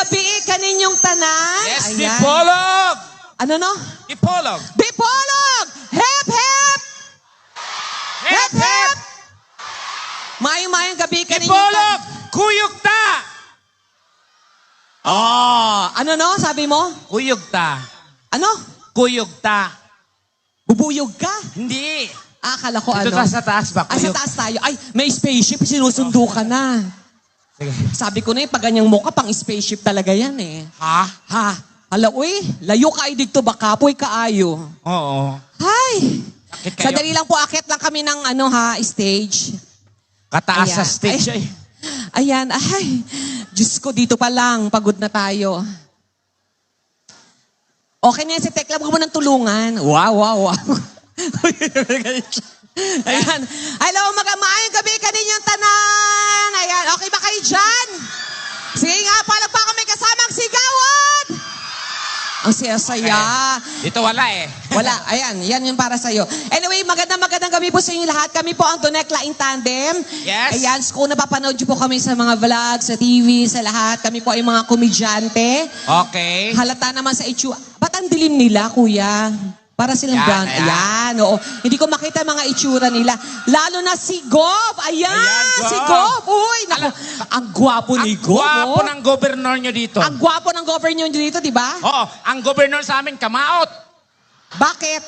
gabi kaninyong tanan. Yes, Ayan. Dipolog! Ano no? Dipolog! Dipolog! Hep, hep! Hep, hep! Mayong gabi kaninyong Dipolog! Kuyugta! Ano no? Sabi mo? Kuyugta. Ano? Kuyugta. Bubuyog ka? Hindi. Akala ko Ito ano? sa taas ba? Sa Kuyug. taas tayo. Ay, may spaceship. Sinusundo ka na. Sige. Sabi ko na pag ganyang mukha, pang spaceship talaga yan eh. Ha? Ha? Hala, uy, layo ka ay dito ba kapoy kaayo. Oo. Hi! Akit kayo. Sadali lang po, akit lang kami ng stage. Kataas Ayan. sa stage ay. Ayan, ay. Diyos ko, dito pa lang. Pagod na tayo. Okay na yan si Tekla, huwag mo ng tulungan. Wow. Ayan. Hello, maayong gabi kaninyong tanan. Ayan, okay ba kayo dyan? Sige nga, palagpakan may kasamang sigawan. Ang saya-saya. Dito wala eh. Wala, ayan, yan yung para sa'yo. Anyway, magandang gabi po sa inyo lahat. Kami po ang Donekla in Tandem. Yes. Ayan, kung napapanood nyo po kami sa mga vlogs, sa TV, sa lahat, kami po ay mga komedyante. Okay. Halata naman sa itsura. Ba't ang dilim nila, kuya? Para silang Yan, brand. ayan. Ayan, oo. Hindi ko makita mga itsura nila. Lalo na si Gob. Ayan, Ayan, si Gob. Gob. Uy, naku, ang gwapo ni Ang Gob. gwapo oh. ng governor nyo dito. Ang gwapo ng governor nyo dito, di ba? Oo, ang governor sa amin, kamaot. Bakit?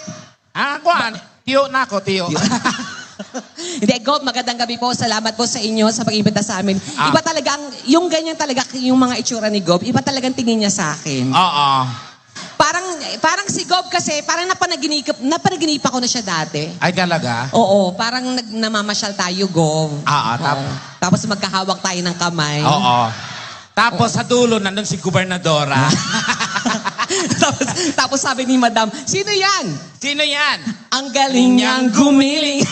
Kuan, tiyo na ako, tiyo. Hindi, Gob, magandang gabi po. Salamat po sa inyo sa pag-imbita sa amin. Iba talaga, yung ganyan talaga, yung mga itsura ni Gob, iba talagang tingin niya sa akin. Oo. Parang si Gob kasi, parang napanaginipan ko na siya dati. Ay talaga? Oo, parang namamasyal tayo, Gob. Oo. Tapos magkahawak tayo ng kamay. Oo. Tapos sa dulo, nandun si gobernadora. tapos sabi ni Madam, sino yan? Sino yan? Ang galing niyang gumiling.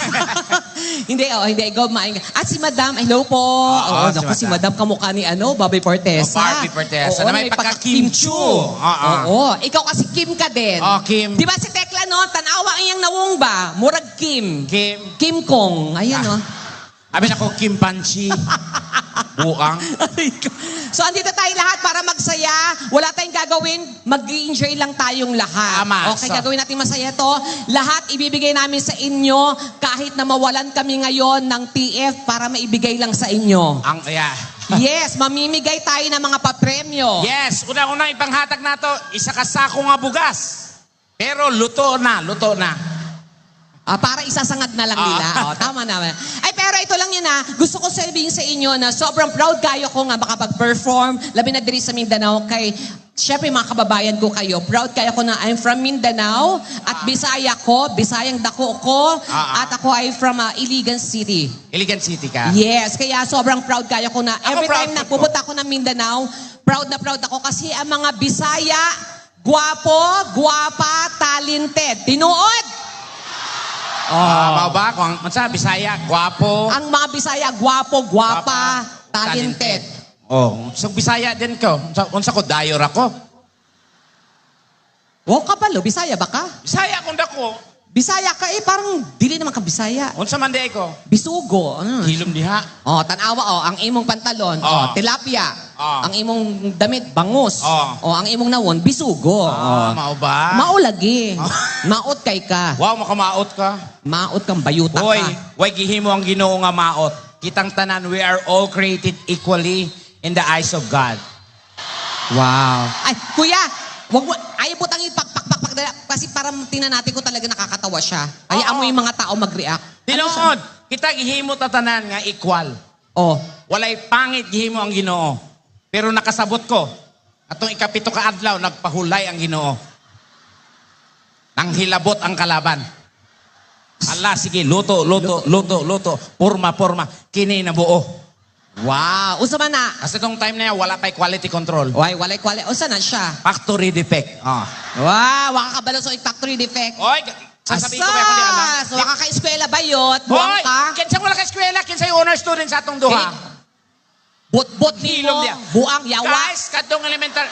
hindi, Gob, At si Madam, hello po. Oo, Naku, si si Madam kamukha ni Bobby Fortesa. Barbie Fortesa, Oo, na may pagka-Kim Chu. Oo. Ikaw kasi Kim ka din. Oh, Kim. Di ba si Tekla, no? Tanawa iyang nawong ba? Murag Kim. Kim. Kim Kong. Ayan, no? Abi na ko Kim Panchi. Buang. So, andito tayo lahat para magsaya. Wala tayong gagawin. Mag-enjoy lang tayong lahat. Tama. Okay, So, gagawin natin masaya to. Lahat ibibigay namin sa inyo kahit na mawalan kami ngayon ng TF para maibigay lang sa inyo. Yeah. Yes, mamimigay tayo ng mga papremyo. Yes, unang-unang ipanghatag na to, isa ka sako nga bugas. Pero luto na. Para isasangad na lang nila. Tama naman. Ay, pero ito lang yun Gusto ko sabihin sa inyo na sobrang proud kayo ko nga makapag-perform. Labi na diri sa Mindanao kay syempre mga kababayan ko kayo. Proud kayo ko na I'm from Mindanao at Bisaya ko, Bisayang dako ko at ako ay from Iligan City. Iligan City ka? Yes, kaya sobrang proud kayo ko na every proud time na ko. pupunta ako ng Mindanao, proud na proud ako kasi ang mga Bisaya, guwapo, guwapa, talented. Tinuod! Mau ba? Kung sa Bisaya, gwapo. Ang mga Bisaya, guwapo, guwapa, talented. So Bisaya din ko. Unsa ko, dayor ako. Wow ka palo, Bisaya ba ka? Bisaya kung dako. Bisaya ka parang dili naman ka Bisaya. Unsa man di ko? Bisugo. Hilom diha. Tanawa, ang imong pantalon, tilapia. Ang imong damit, bangus. Ang imong nawon, bisugo. Mau ba? Maulagi. Maot kay ka. Wow, makamaot ka. Maot kang bayuta Hoy, ka. way gihimo ang Ginoo nga maot. Kitang tanan, we are all created equally in the eyes of God. Wow. Ay, kuya, wag mo, ayaw po tangin pakpak kasi para tingnan natin kung talaga nakakatawa siya. Hayaan mo yung mga tao mag-react. Tinuod, kita gihimo tatanan nga equal. Walay pangit gihimo ang Ginoo. Pero nakasabot ko, atong ikapito ka adlaw, nagpahulay ang Ginoo. Nang hilabot ang kalaban. Ala, sige, luto. Porma. Kini na buo. Wow. Usa man na? Kasi itong time na yan, wala tay quality control. Walay. Usa na siya? Factory defect. Wow, waka kabalo sa factory defect. Oy, sasabihin ko ba kung di alam? So, waka ka-eskwela bayot, buwang Hoy, ka. kinsa wala ka eskwela, kinsa yung honor student sa atong duha. Bot ni mo, Hilom niya. buang yawa. Guys, katong elemental,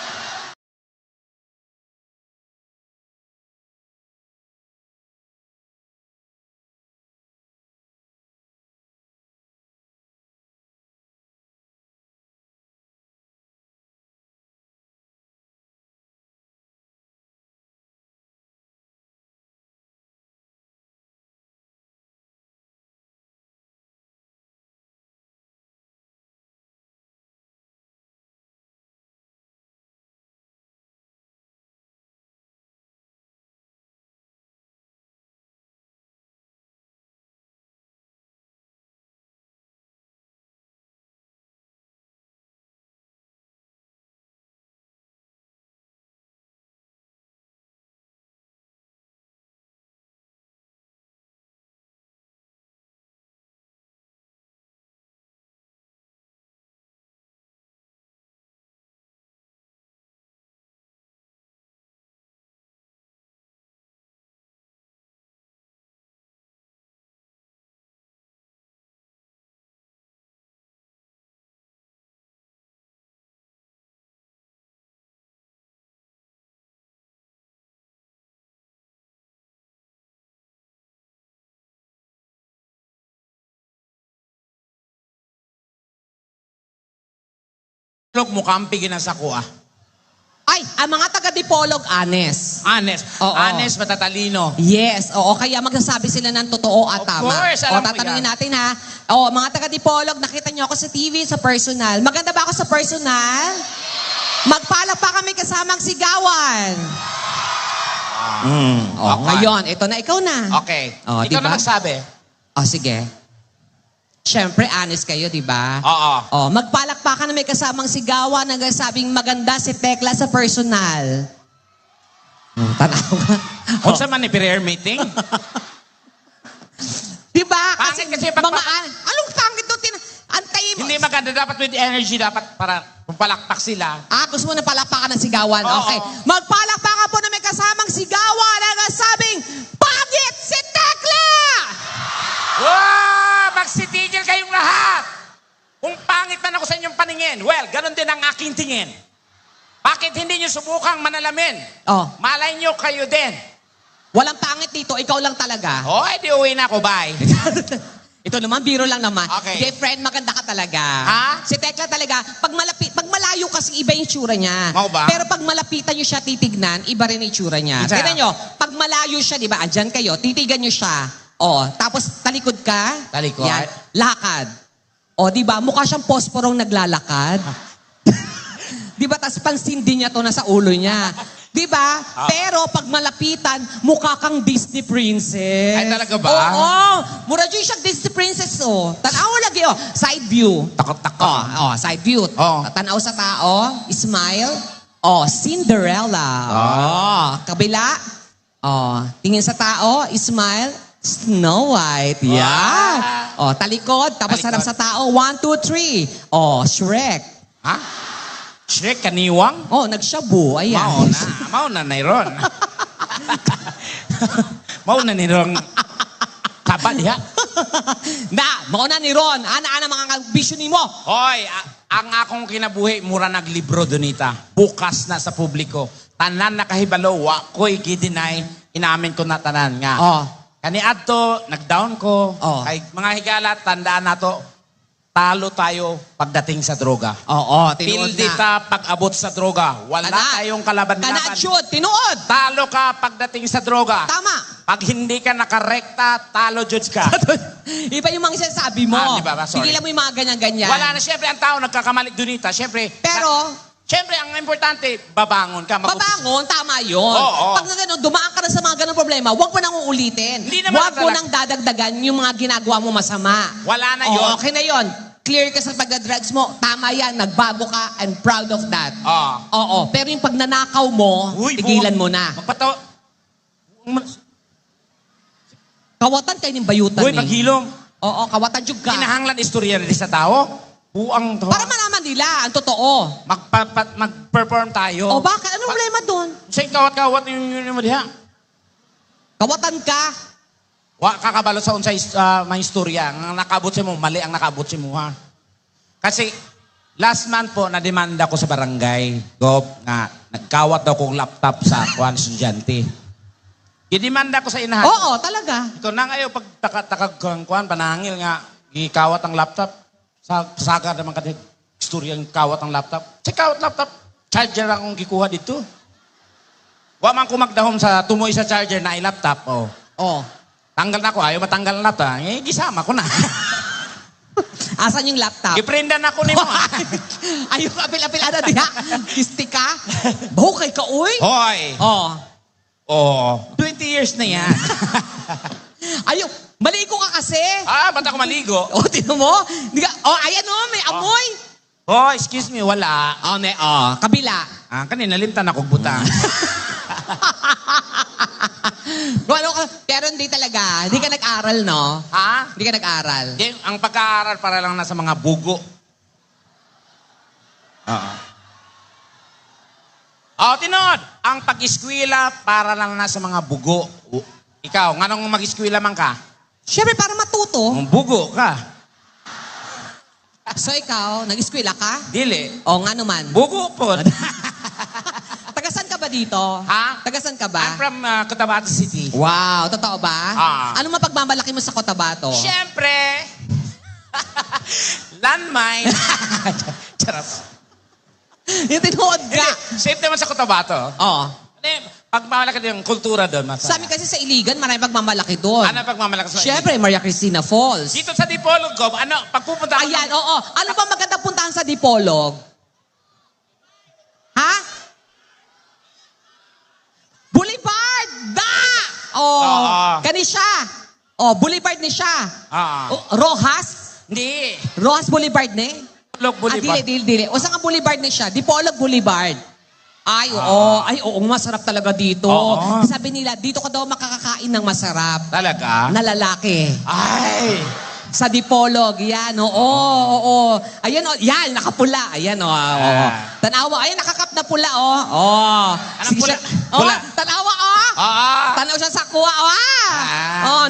Log mo kampi ginasako ah. Ay, ang mga taga-Dipolog, honest. Honest. Oo. Honest, matatalino. Yes, oo. Kaya magsasabi sila ng totoo at Of tama. course, O, alam ko tatanungin yan. natin ha. O, mga taga-Dipolog, nakita niyo ako sa TV, sa personal. Maganda ba ako sa personal? Magpalak pa kami kasamang sigawan. O, Okay. ngayon, ito na, ikaw na. Okay. Oh, Ikaw diba? na magsabi. O, sige. Siyempre, honest kayo, di ba? Oo. O, magpalakpakan na may kasamang sigawan na nagsabing maganda si Tekla sa personal. Tanaw ka. Kung sa man prayer meeting. Di ba? Pangit kasi pag- anong pangit doon? Antayin mo. Hindi maganda. Dapat with energy. Dapat para palakpak sila. Gusto mo na palakpakan ng sigawan. Oo. Okay. Magpalakpakan po na may kasamang sigawan na nagsabing, pangit si Tekla! Wow! Magsitigil kayong lahat! Kung pangit man ako sa inyong paningin, well, ganun din ang aking tingin. Bakit hindi nyo subukang manalamin? Oh, Malay nyo kayo din. walang pangit dito. Ikaw lang talaga. Oh, edi uwi na ako. Bye. Ito naman, biro lang naman. Okay. Hindi, friend, maganda ka talaga. Ha? Si Tekla talaga, pag malayo kasi iba yung tsura niya. Mau ba? Pero pag malapitan nyo siya titignan, iba rin yung tsura niya. Minsan. Tignan nyo, pag malayo siya, di ba, andyan kayo, titigan nyo siya. O, tapos talikod ka. Talikod. Yan, lakad. O, di ba, mukha siyang posporong naglalakad. Di ba, tas pansin din niya to nasa ulo niya. Di ba? Pero pag malapitan, mukha kang Disney princess. Ay, talaga ba? Oo. Mura dyan siya Disney princess, oh. Tanaw lagi, oh. Side view. Takot-takot. Side view. Oh. Tanaw sa tao, smile. Oh, Cinderella. Oh. Kabila. Oh, tingin sa tao, smile. Snow White. Yeah. Oh, talikod. Tapos Talikod. harap sa tao. 1, 2, 3. Oh, Shrek. Ha? Shrek, kaniwang? Oh, nagshabu. Ayan. Mauna na ron. Mauna ni ron. Kaba diha. Mauna ni Ron. Ana mga bisyo ni mo. Hoy, ang akong kinabuhi, mura naglibro donita. Bukas na sa publiko. Tanan na kahibalo, wa ko'y gidinay. Inamin ko na tanan nga. Oh. Kani adto, nag-down ko. Oh. Kay mga higala, tandaan na to, talo tayo pagdating sa droga. Oo, tinuod Pildi na. ta pag-abot sa droga. Wala tayong kalaban-laban. Kanaadsyod, tinuod. Talo ka pagdating sa droga. Tama. Pag hindi ka nakarekta, talo judge ka. Iba yung mga sinasabi mo. Di ba? Sorry. Tigilan mo yung mga ganyan-ganyan. Wala na, syempre, ang tao nagkakamali dunita. Syempre, Pero, syempre, ang importante, babangon ka. babangon, tama yun. Oo. Pag na gano'n, dumaan ka na sa mga ganong problema, huwag mo nang uulitin. Hindi naman Huwag mo talaga. nang dadagdagan yung mga ginagawa mo masama. Wala na Oo, yun. okay na yun. Clear ka sa pagdadrugs mo. Tama yan, nagbago ka. I'm proud of that. Oo, pero yung pagnanakaw mo, tigilan mo na. Magpataw. Kawatan kayo ng bayutan Uy, paghilom. Oo, kawatan jug ka. Kinahanglan istorya rin sa tao. Buang to. Para malaman nila ang totoo. Mag-perform tayo. O bakit? Anong problema doon? Sa kawat-kawat yung mo diha. Kawatan ka. Wa kakabalo sa unsay mga istorya. Ang nakabot si mo, mali ang nakabot si mo ha. Kasi last month po, nademanda ko sa barangay. Gop, nga nagkawat daw kong laptop sa kuan estudyante. Idemanda ko sa inahan. Oo, talaga. Ito na ngayon, pag takag kuan, panangil nga, gikawat ang laptop. Saga naman kasi istorya yung kawat ang laptop. Sa kawat laptop, charger akong gikuha dito. Wa man ko magdahom sa tumoy sa charger na i-laptop. Oh. Oh. Tanggal na ako, ayaw matanggal na laptop. Gisama ko na. Asan yung laptop? Giprindan ako ni mo. Ayun, apil-apil ada diha. Kisti ka. Bahukay ka, uy. Hoy! Oh. Oh, 20 years na yan. Ayun, maligo ka kasi. Ba't ako maligo? Oh, tino mo? Ayan o, may amoy. Oh, excuse me, wala. Kabila. Kanina, limtan ako butang. Pero hindi talaga. Hindi ka nag-aral, no? Ha? Hindi ka nag-aral. Ang pag-aaral para lang nasa mga bugo. Tinod! Ang pag-eskwela para lang nasa mga bugo. Ikaw, nganong mag-eskwela man ka? Siyempre, para matuto. Ang bugo ka. So ikaw, nag-eskwela ka? Dili. O nga naman. Bugo po. Tagasan ka ba dito? Ha? Tagasan ka I'm ba? from Cotabato City. Wow, totoo ba? Ah. Ano mapagmamalaki mo sa Cotabato? Siyempre, landmine. Charot. Yung tinuod ka. Safe naman sa Cotabato. Oo. Pag malaki yung kultura doon, Sa amin kasi sa Iligan, marami pagmamalaki doon. Ano pagmamalakas sa Siyempre, Maria Cristina Falls. Dito sa Dipolog, Gob, pagpupunta ako Ayan, oo. Ano ba maganda puntahan sa Dipolog? Ha? Boulevard! Da! Oo. Kani siya. Oh, Boulevard ni siya. Oo. Rojas? Hindi. Rojas Boulevard ni? Dipolog Boulevard. Dili. O saan nga Boulevard ni siya? Dipolog Boulevard. Ay, oo. Ay, oo, masarap talaga dito. Oo. Sabi nila, dito ka daw makakakain ng masarap. Talaga? Na lalaki. Ay! Sa Dipolog, yan, oo. Ayan, yan, nakapula. Ayan, oo. Tanawa, ayan, nakakap na pula, Anong pula? Pula. Tanawa, Oo. Tanaw siya sa kuwa,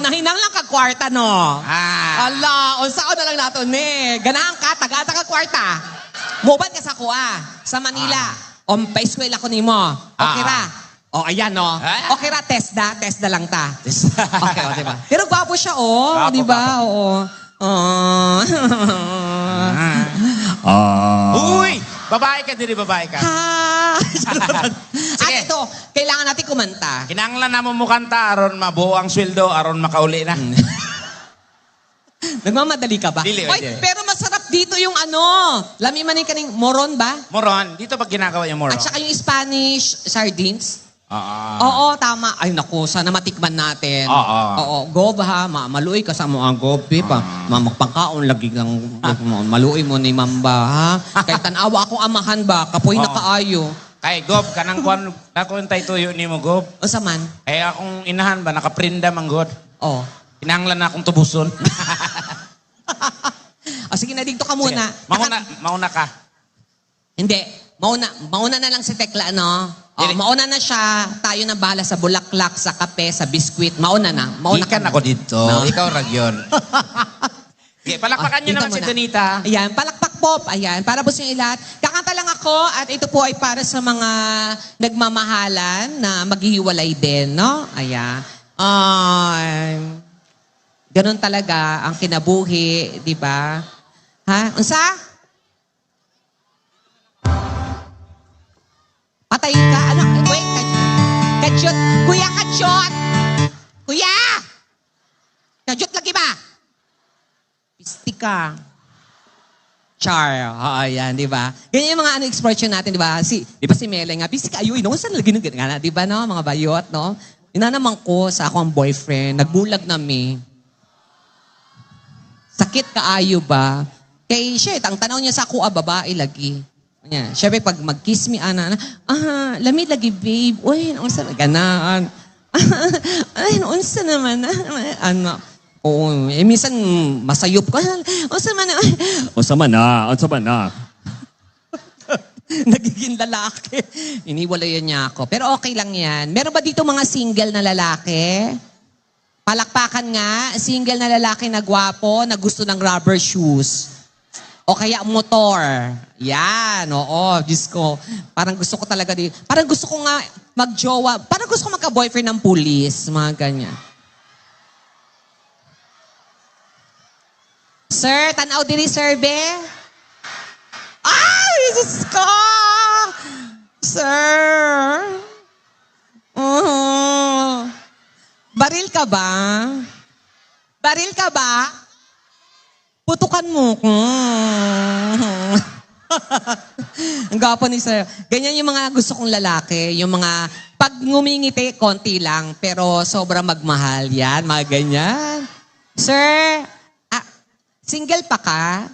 nahinang lang kagkwarta, no? Ala, unsaon na lang nato, ne. Ganahan ka, taga kwarta. Mubad ka sa kuwa, sa Manila. Pa-eskwela ko nimo. Okay ra. Ayan, no? Okay ra, TESDA lang ta. Okay, diba? Pero gwapo siya, Gwapo, diba? Oo. Uy! Babae ka, dili babae ka. Sige. At ito, kailangan natin kumanta. Kinanglan na mo mukanta, aron mabuo ang sweldo, aron makauli na. Nagmamadali ka ba? Dili. Pero masarap dito yung lami maning kaning moron ba? Moron, dito pag ginagawa yung moron. At saka yung Spanish sardines. Oo. Oo, tama. Ay naku, sana matikman natin. Oo. Gob ha, maluoy ka sa mga gobi pa. Mamagpangkaon, lagi lang maluoy mo ni Mamba ha. Kay tanawa akong amahan ba, kapoy na kaayo. Kay Gob, kanang nakuntay tuyo ni mo, Gob. O saman? Kaya akong inahan ba, nakaprinda man, God. Oo. Kinanglan na akong tubuson. Sige na, dito ka muna. Sige, mauna ka. Hindi. Mauna na lang si Tekla, no? Mauna na siya. Tayo na bahala sa bulaklak, sa kape, sa biskwit. Mauna na. Ikan ako dito. No? Ikaw, Ragyon. Okay, palakpakan niyo naman si Donita. Ayan, palakpak pop. Ayan, para po sa inyo lahat. Kakanta lang ako at ito po ay para sa mga nagmamahalan na maghihiwalay din, no? Ayan. Ganon talaga ang kinabuhi, di ba? Ha? Unsa? Patay ka? Ano? Wait, Kachot. Kuya, Kachot! Kuya! Kachot lagi ba? Pisti ka. Char. Ayan, di ba? Ganyan yung mga expression natin, di ba? Di ba si Mele nga, pisti ka, ayun, no? Saan lagi nung ganyan? Di ba, no? Mga bayot, no? Ina naman ko sa akong boyfriend, nagbulag nami. Sakit kaayo ba? Kay shit, ang tanaw niya sa ako, babae lagi. Yeah. Siyempre, pag mag-kiss me, lamig lagi, babe. Uy, naunsa na, ganaan. Ay, naunsa naman. Oo, minsan masayop ka. Unsa man na. Nagiging lalaki. Iniwalayan niya ako. Pero okay lang yan. Meron ba dito mga single na lalaki? Palakpakan nga, single na lalaki na gwapo, na gusto ng rubber shoes. O kaya motor. Yan, oo. Diyos ko, parang gusto ko talaga din. Parang gusto ko nga magjowa. Parang gusto ko magka-boyfriend ng pulis. Mga ganyan. Sir, tanaw diri, sir, be? Ay, Jesus ko! Sir! Baril ka ba? Baril ka ba? Putukan mo. Ang gwapo ni sir. Ganyan yung mga gusto kong lalaki. Yung mga, pag ngumingiti, konti lang. Pero sobrang magmahal yan. Mga ganyan. Sir, single pa ka?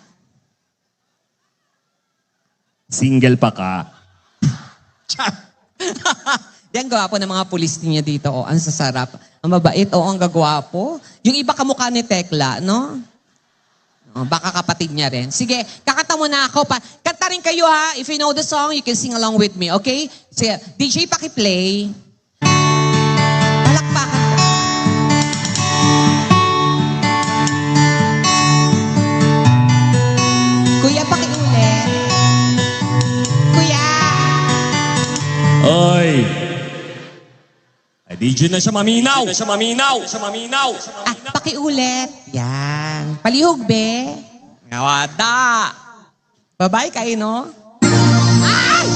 Single pa ka? Yan, gwapo ng mga pulis niya dito. Oh, ang sasarap. Ang mabait. Oh, ang gagwapo. Yung iba kamukha ni Tekla, no? Oh, baka kapatid niya rin. Sige, kakanta muna ako. Kanta rin kayo ha. If you know the song, you can sing along with me. Okay? Sige, DJ, paki-play. Palakpakan ko. Kuya, paki-ulit. Kuya. Oy! Ay, DJ na siya maminaw! Pakiulit. Yan. Palihog, be. Ngawada. Bye-bye kayo, no? Ay!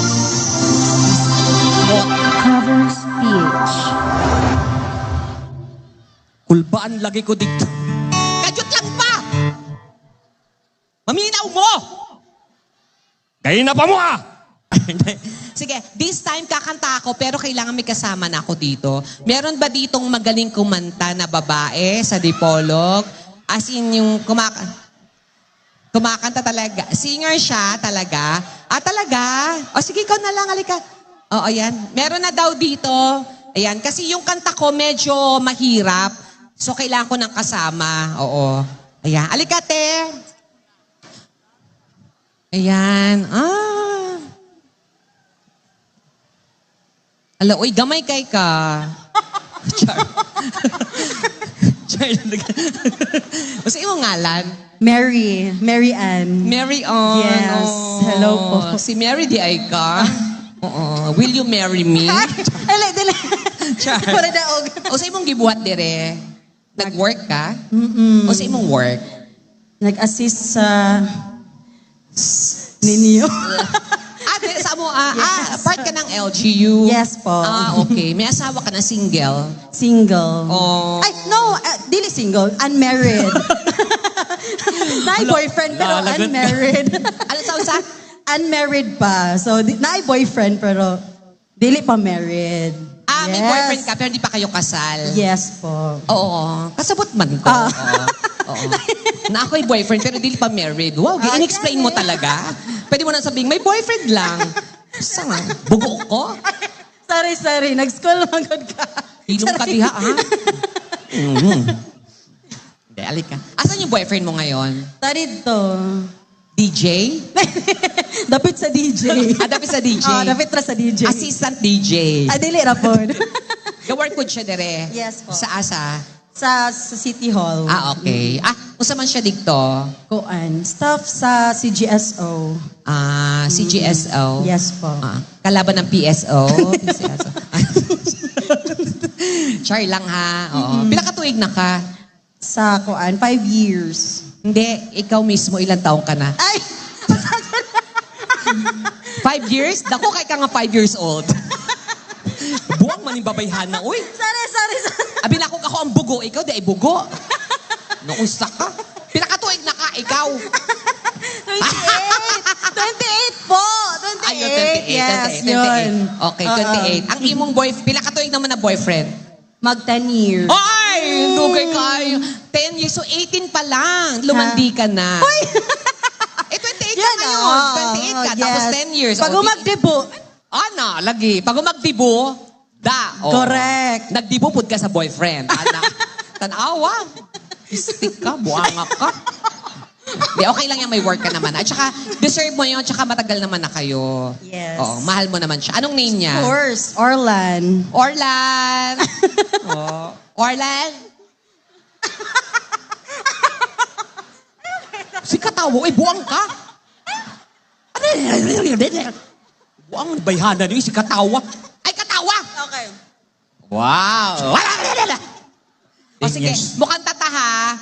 Kulbaan lagi ko dito. Kadyot lang pa! Maminaw mo! Kayo na pa mo ah! Sige, this time kakanta ako pero kailangan may kasama na ako dito. Meron ba ditong magaling kumanta na babae sa Dipolog? As in yung kumakanta talaga. Singer siya talaga. Ah, talaga? O sige, ikaw na lang, halika. Oo, ayan. Meron na daw dito. Ayan, kasi yung kanta ko medyo mahirap. So, kailangan ko ng kasama. Oo. Ayan. Halika, te. Ayan. Ala, uy, gamay kay ka. Char. Char. Basta yung ngalan. Mary Ann. Mary on. Yes. Oh. Hello po. Si Mary di ay ka. Oo. Will you marry me? Dili. Char. Para daog. O sa imong gibuhat dire, nag-work ka? O sa imong work? Nag-assist sa ninyo. Sa mo, part ka ng LGU? Yes po. Okay. May asawa ka na single? Single. Oh. Ay, no, dili single. Unmarried. Na-boyfriend pero lalagot. unmarried. Ano sa? Unmarried pa. So, na-boyfriend pero dili pa married. May boyfriend ka pero hindi pa kayo kasal? Yes po. Oo. Kasabot man ko. Oo. Na ako'y boyfriend pero hindi pa married. Wow, in-explain mo talaga. Pwede mo na sabihin, may boyfriend lang. Saan nga? Bugo ko? Sorry. Nag-school magod ka. Hilong ka diha, ha? Hindi, alika. Asan yung boyfriend mo ngayon? Tarid to. DJ? Dapit sa DJ. Dapit sa DJ? Dapit ra sa DJ. Assistant DJ. Dili ra po. Ga-work ko siya dire? Yes po. Sa asa? sa City Hall. Okay. Unsa man siya dito? Kuan. Staff sa CGSO. CGSO? Yes po. Kalaban ng PSO? PSO. Char lang ha. Oo. Pila ka tuig na ka? Sa kuan, 5 years. Hindi, ikaw mismo ilang taong ka na? Ay! 5 years? Dako kay ka nga 5 years old. Buwang man yung babayhan na, uy. Sorry. Abi na ako ang bugo, ikaw di ay bugo. Nausta ka. Pinakatuig na ka, ikaw. 28 po! 28. Ayun, 28. Yes, 28. yun. Okay, 28. Ang imong boyfriend, pinakatuig naman na boyfriend. Mag 10 years. Ay! Dugay kayo. 10 years, so 18 pa lang. Lumandi ka na. Uy! 28 ka ngayon. 28 ka, tapos 10 years. Pag umagdibo. Lagi. Pag umagdibo, Correct. Nagdibo pud ka sa boyfriend. Tanawa. Stick ka, buanga ka. Di, okay lang yung may work ka naman. At saka, deserve mo yun. At saka matagal naman na kayo. Yes. Oo, mahal mo naman siya. Anong name niya? Of course. Orlan. Orlan. Orlan. Si Katawo, buwang ka. Buwang bayhana niyo, si Katawa. Ay, Katawa! Okay. Wow! O sige, mukhang tataha.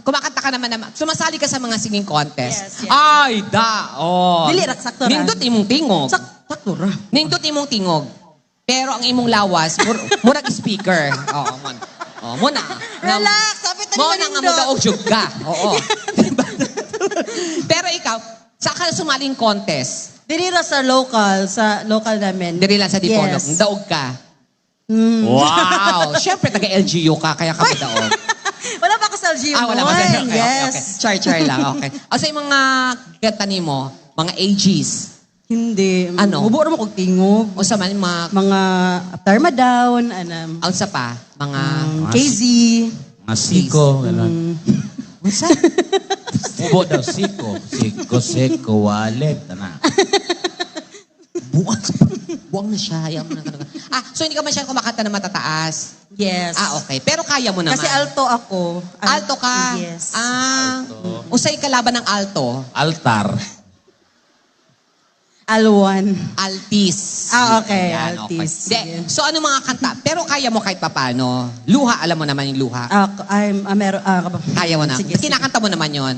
Kumakanta ka naman. Sumasali ka sa mga singing contest. Yes. Ay, Dili, sakto ra. Nindot imong tingog. Sakto ra. Nindot imong tingog. Pero ang imong lawas, murag speaker. Oo, man. Oo, muna. Relax, sapit na Mo ni na nga Manindot. mo daog jug ka. Oo. Pero ikaw, saan ka sumaling contest? Dili ra sa local namin. Diri lang sa Dipolog. Yes. Daog ka. Wow! Siyempre, taga-LGU ka, kaya ka daog. Wala pa ako sa LGU. Wala ba? Okay. Yes. Char lang, okay. So, yung mga kanta mo, mga ages, Hindi. Ano? Mubo naman kong tingog. o sa man, mga, Mga After Down, sa pa, mga, KZ. Mga siko, gano'n. what's Ubo daw, siko. Siko, wallet. Tana. Buwang na siya. Ayaw mo na talaga. So hindi ka masyadong kumakanta na matataas? Yes. Okay. Pero kaya mo naman. Kasi alto ako. Alto ka? Yes. Usay kalaban ng alto? Altar. Alwan. Altis. Okay. Yan, Altis. Okay. Sige. So ano mga kanta? Pero kaya mo kahit papano. Luha, alam mo naman yung luha. Kaya mo na. Sige, Kinakanta mo naman yon.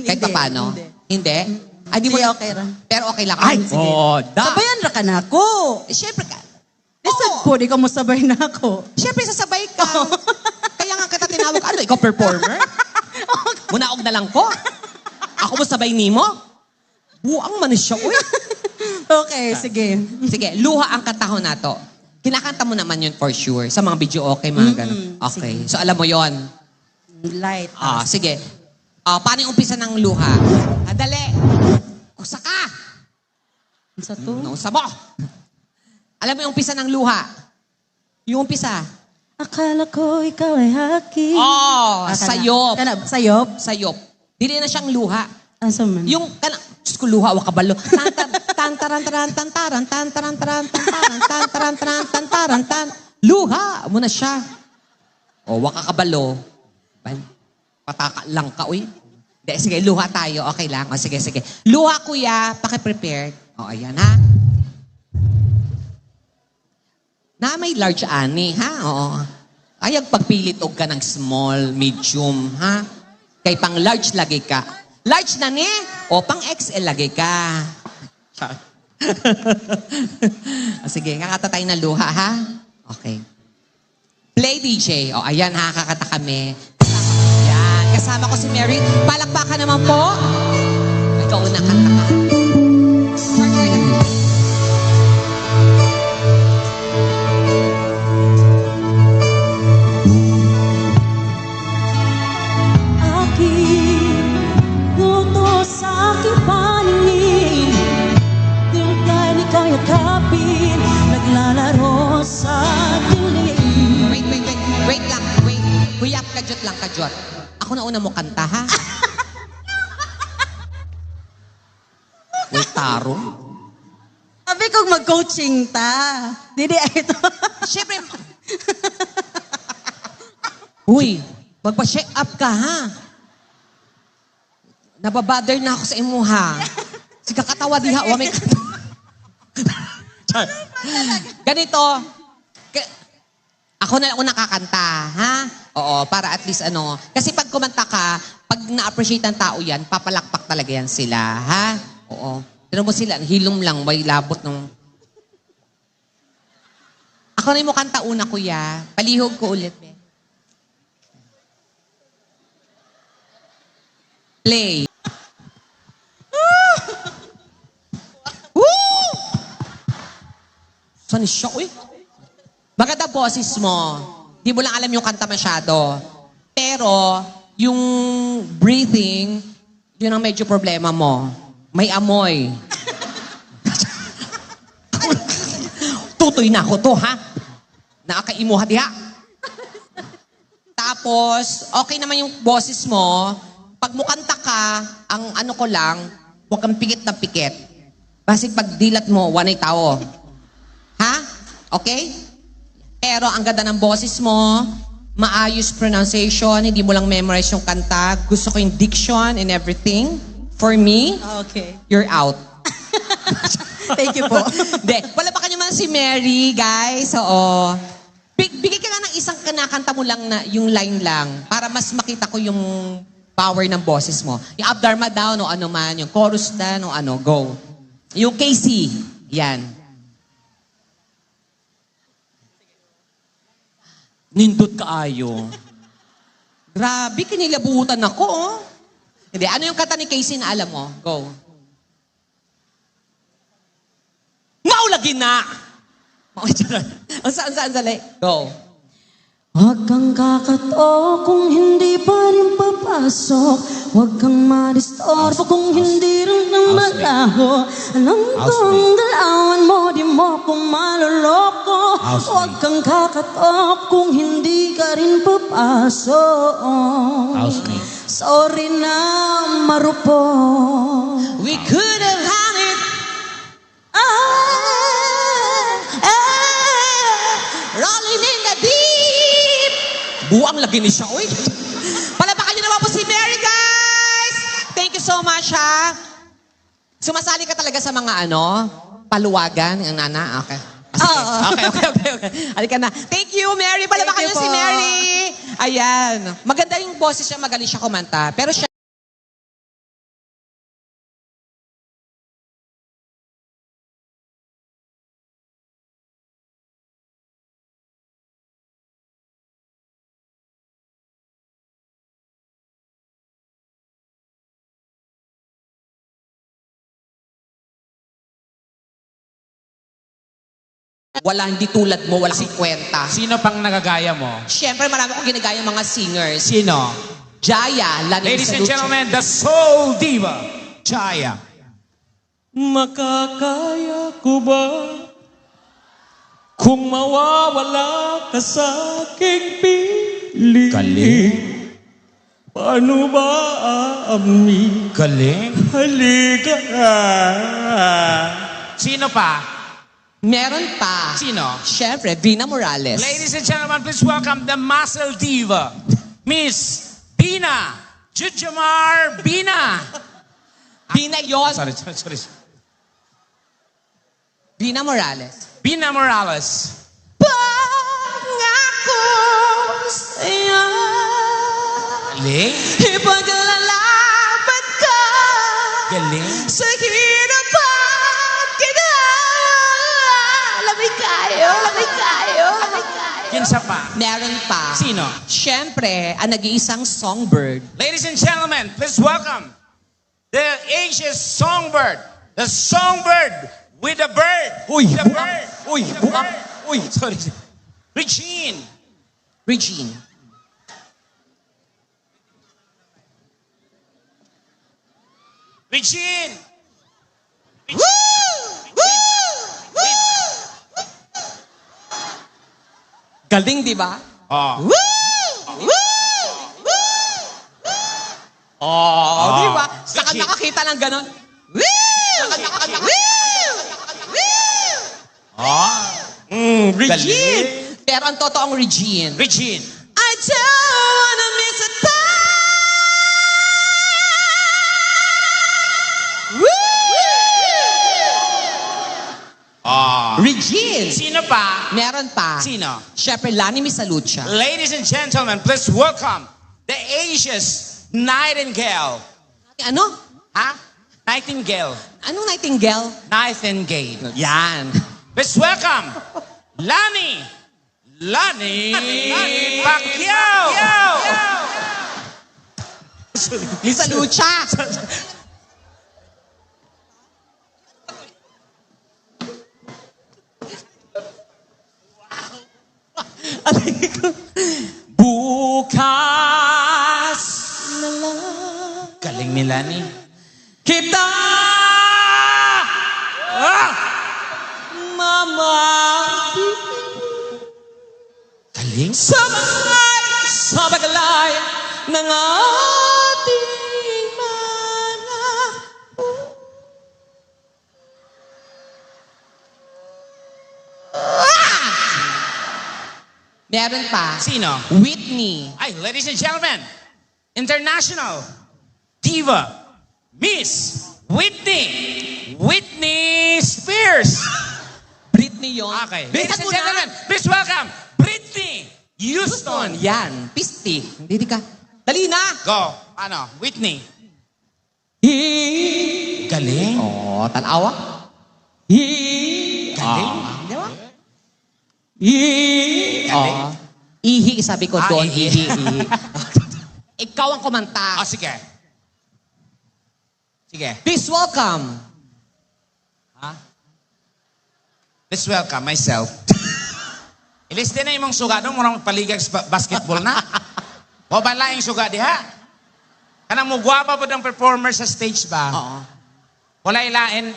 Kahit Hindi, papano. hindi. Ay, di mo Hindi, na- okay ra. Pero okay lang. Ay, sige. Sabayan ra ka na ako. Siyempre ka. Listen po, di ka mo sabay na ako. Siyempre sasabay ka. Kaya nga kita tinawag ka? Ano, ikaw performer? Munaog na lang ko. Ako mo sabay nimo? Buang manis siya, uy. Okay, sige. Sige, luha ang katahon nato. Kinakanta mo naman yun for sure. Sa mga video okay, mga ganun. Okay, so alam mo yon. Light. Sige. Paano yung umpisa ng luha? Dali. Kusa ka. Sa to? Nausa mo. Alam mo yung umpisa ng luha? Yung umpisa. Akala ko ikaw ay haki. Sayop. Sayop? Sayop. Dili na siyang luha. Asa man? Yung, Diyos ko, luha, wakabalo. Tan. Luha. Muna siya. Wakakabalo. Pataka lang ka, uy. Sige, luha tayo. Okay lang. Sige. Luha, kuya. Paki-prepared. Ayan, ha? Na may large ani, ha? Oo. Ayag pagpilit og ka ng small, medium, ha? Kay pang large lagi ka. Large na ni? O pang XL lagi ka. Sige, kakata tayo na luha, ha? Okay. Play DJ. Ayan, ha? Kakata kami. Ayan. Kasama ko si Mary. Palakpakan naman po. Ikaw una kanta ka. Naglalaro sa dilim. Wait lang. Kuya, kajot. Ako na una mo kanta, ha? Wait, taro. Sabi kong mag-coaching ta. Didi, ito. Siyempre. Uy, magpa-check up ka, ha? Nababother na ako sa imo, ha? Sige, katawa diha. May katawa. Ganito. Ako na lang una kakanta, ha? Oo, para at least Kasi pag kumanta ka, pag na-appreciate ng tao yan, papalakpak talaga yan sila, ha? Oo. Tinan mo sila, hilom lang, may labot nung... Ako na yung kanta una, kuya. Palihog ko ulit, be. Play. Saan siya, uy? Maganda boses mo. Di mo lang alam yung kanta masyado. Pero, yung breathing, yun ang medyo problema mo. May amoy. Tutoy na ako to, ha? Nakakaimuha diha. Tapos, okay naman yung boses mo. Pag mukanta ka, ang ko lang, huwag kang pikit na pikit. Basta pag dilat mo, wanay tao. Ha? Okay? Pero ang ganda ng boses mo, maayos pronunciation, hindi mo lang memorize yung kanta. Gusto ko yung diction and everything. For me, Okay. you're out. Thank you po. Hindi. Palapakan nyo man si Mary, guys. Oo. Bigay ka nga ng isang kinakanta mo lang na yung line lang para mas makita ko yung power ng boses mo. Yung Abdharma down o ano man, yung chorus na, no go. Yung Casey, yan. Nindot kaayo. Grabe, kinilabutan ako, oh. Hindi, ano yung kanta ni Casey na alam mo? Go. Maulagin na! Saan, sali? Go. Huwag kang kakato kung hindi pa rin papasok. Huwag kang madistorbo kung hindi rin nang malaho. Alam kong dalawan mo, di mo ko maloloko. Huwag kang kakato kung hindi ka rin papasok. Sorry na marupok. We could have had it. Rolling in the deep. Buang lagi ni siya, uy. Palapakan niyo naman po si Mary, guys. Thank you so much, ha. Sumasali ka talaga sa mga paluwagan, ang nana. Okay. Okay. Halika na. Thank you, Mary. Palapakan niyo si Mary. Ayan. Maganda yung boses siya, magaling siya kumanta. Pero siya Wala, hindi tulad mo, wala kang kwenta. Sino pang nagagaya mo? Siyempre, marami akong ginagaya mga singers. Sino? Jaya, Lani Ladies and Salucci. gentlemen, the soul diva, Chaya. Makakaya ko ba kung mawawala ka sa aking piling? Galing. Paano ba aamin? Galing. Halika na. Sino pa? Meron pa. Sino? Siyempre, Vina Morales. Ladies and gentlemen, please welcome the muscle diva, Miss Bina Jujamar Bina. Vina yon. Sorry. Vina Morales. Bina Morales. Pangako sa'yo, Galing. ipaglalaban ka Galing. sa hirap at ginawa. Lamig kayo, lamig kayo, lamig kayo. Yan sa pa. Meron pa. Sino? Siyempre, ang nag-iisang songbird. Ladies and gentlemen, please welcome the Asia's songbird. The songbird with a bird. Uy, the buak. bird. Uy, The buak. bird. Uy. Sorry. Regine. Regine. Regine. Galing, di ba? Oh. Oh, di ba? Saka Regine. nakakita ng ganon. Oh. Regine! Pero ang totoong Regine. Regine. I don't wanna miss a time. Regine! Sino pa? Meron pa. Sino? Siyempre, Lani Misalucha. Ladies and gentlemen, please welcome the Asia's Nightingale. Ano? Ha? Nightingale. Anong nightingale? Nightingale. Yan. Let's welcome Lani Pacquiao. Misalucha! Bukas na lang Galing ni Lani. kita mamati Galing? sa bagalay ng ating mga Meron pa. Sino? Whitney. Ay, ladies and gentlemen, international diva, Miss Whitney Spears. Britney yon. Okay. Bilisan Ladies and mo na. gentlemen, please welcome Britney Houston. Yan. Pisti. Hindi ka. Dali na. Go. Ano? Whitney. hi Galing. Oh, tanawa. hi Galing. Di ba? hi Oh. Ihi, sabi ko Ah, doon. ihi. Ihi. Ikaw ang kumanta. Ah, sige. Sige. Please welcome. Let's welcome myself. Ilis din na imong suga doon, murang paligag sa basketball na. O ba laing suga diha? Kanang mo gwapa po ng performer sa stage ba? Oo. Wala ilain.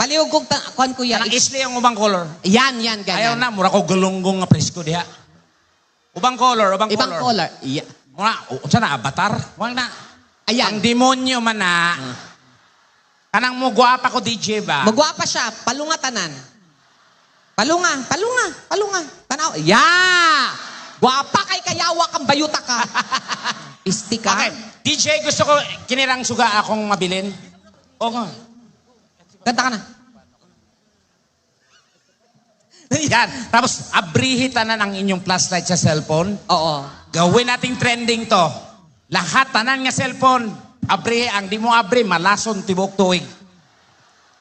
Paliwag kong kuhan ko yan. Kanang isli ang ubang color. Yan, ganyan. Ayaw na, mura ko gulunggong nga presko diha. Ubang color, ubang Ibang color. color. Yeah. Mura, unsa na, avatar? Wala na. Ayan. Ang demonyo man na. Kanang mo gwapa ko DJ ba? Magwapa siya. Palungatanan. Palunga. Tanaw. Yeah! Gwapa kay kayawa kang bayuta ka. Pisti ka. Okay. DJ, gusto ko kinirang suga akong mabilin. Oo. Ganda ka na. Yan. Tapos, abrihitan na ng inyong flashlight sa cellphone. Oo. Gawin nating trending to. Lahat, tanan nga cellphone. Abrihi, ang di mo abri, malason tibok tuig.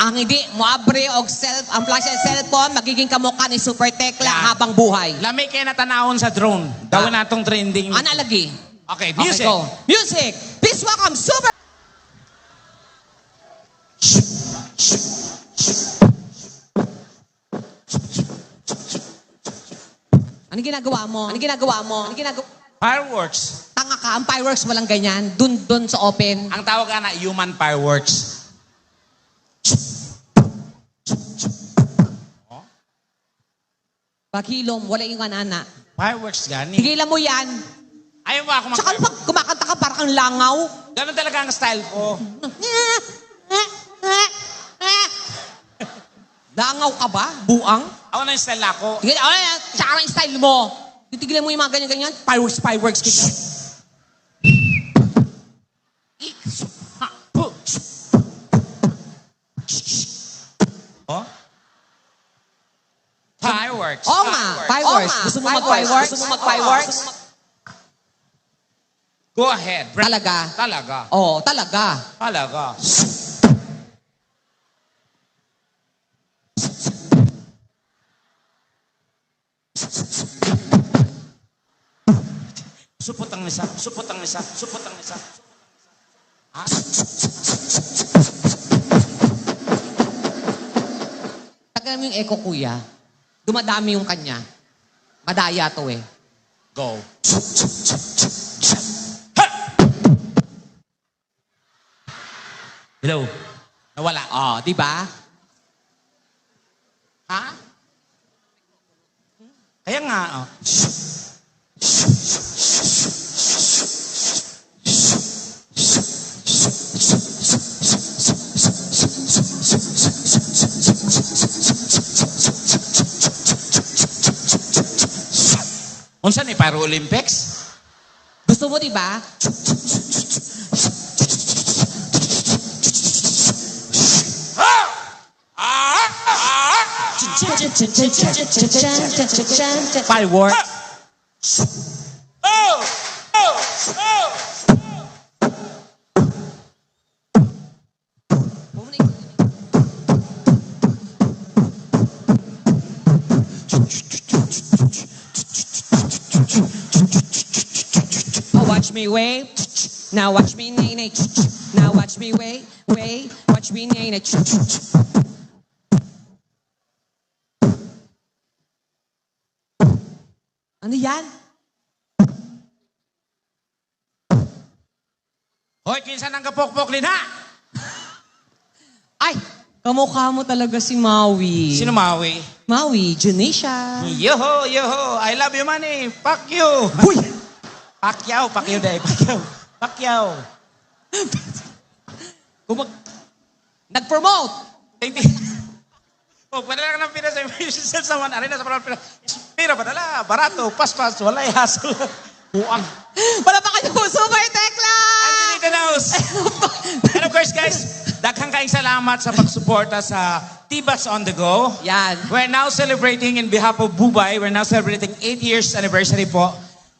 Ang hindi mo abre og ang flash ng cellphone, magiging kamukha ni Super Tekla Yan. habang buhay. Lami kayo natanahon sa drone. Gawin natong trending. Ana lagi. Okay, Okay, music. go. Music. Please welcome Super. Anong ginagawa mo? Anong ginagawa mo? Anong ginagawa? Fireworks. Tanga ka, ang fireworks walang ganyan. Dun sa open. Ang tawag na human fireworks. Paghilom, wala yung anana. Fireworks gani. Tigilan mo yan. Ayaw mo ako Tsaka pag kumakanta ka, parang kang langaw. Ganun talaga ang style ko. Langaw ka ba? Buang? Ako na yung style ako. Tigil, tsaka yung style mo. Titigilan mo yung mga ganyan-ganyan. Fireworks, kika. Oh? Fireworks. Oo nga, fireworks. Gusto mo mag-fireworks? Gusto mo mag-fireworks? Go ahead. Talaga? Talaga. Oo, talaga. Talaga. Supot ang isa, supot ang isa, supot ang isa. Ha? Tagal mo yung echo, kuya. Dumadami yung kanya. Madaya to eh. Go. Hello. Nawala. Oh, di ba? Ha? Kaya nga, oh. Unsan ni Para Olympics? Gusto mo, di ba? Fireworks. Oh! Oh! Oh! Oh, watch me wave. Now watch me nay. Now watch me wave. Watch me nay. Ano yan? Hoy, kinsan ang kapokpok din ha? Ay, kamukha mo talaga si Maui. Sino Maui? Maui, Janisha. Yoho, yoho, I love you money. Fuck you. Huy! Pacquiao day. Pacquiao. Nag-promote. Hindi. Oh, padala ka ng pira sa Michelle sa One Arena sa Pira. Pira, padala. Barato, paspas, walay hassle. Buang. Wala pa kayo, Super Tekla! Anthony Danaus. And of course, guys, daghang kaing salamat sa pagsuporta sa Tibas on the Go. Yan. We're now celebrating in behalf of Bubay, we're now celebrating 8 years anniversary po.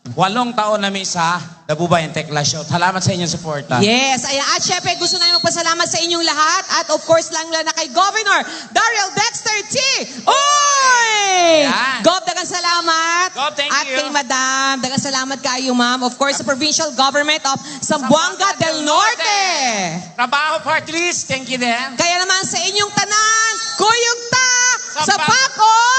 8 taon namin sa The Bubay and Tekla Show. Salamat sa inyong suporta. Yes, ayan. At syempre, gusto namin magpasalamat sa inyong lahat. At of course, lang na kay Governor Daryl Dexter T. Uy! Yan. Gov, dagang salamat. Gov, thank At you. kay Madam, dagang salamat kayo, ma'am. Of course, sa Provincial Government of Zamboanga del Norte. Trabaho Part 3, thank you din. Kaya naman sa inyong tanan, kuyog ta Sa sa Paco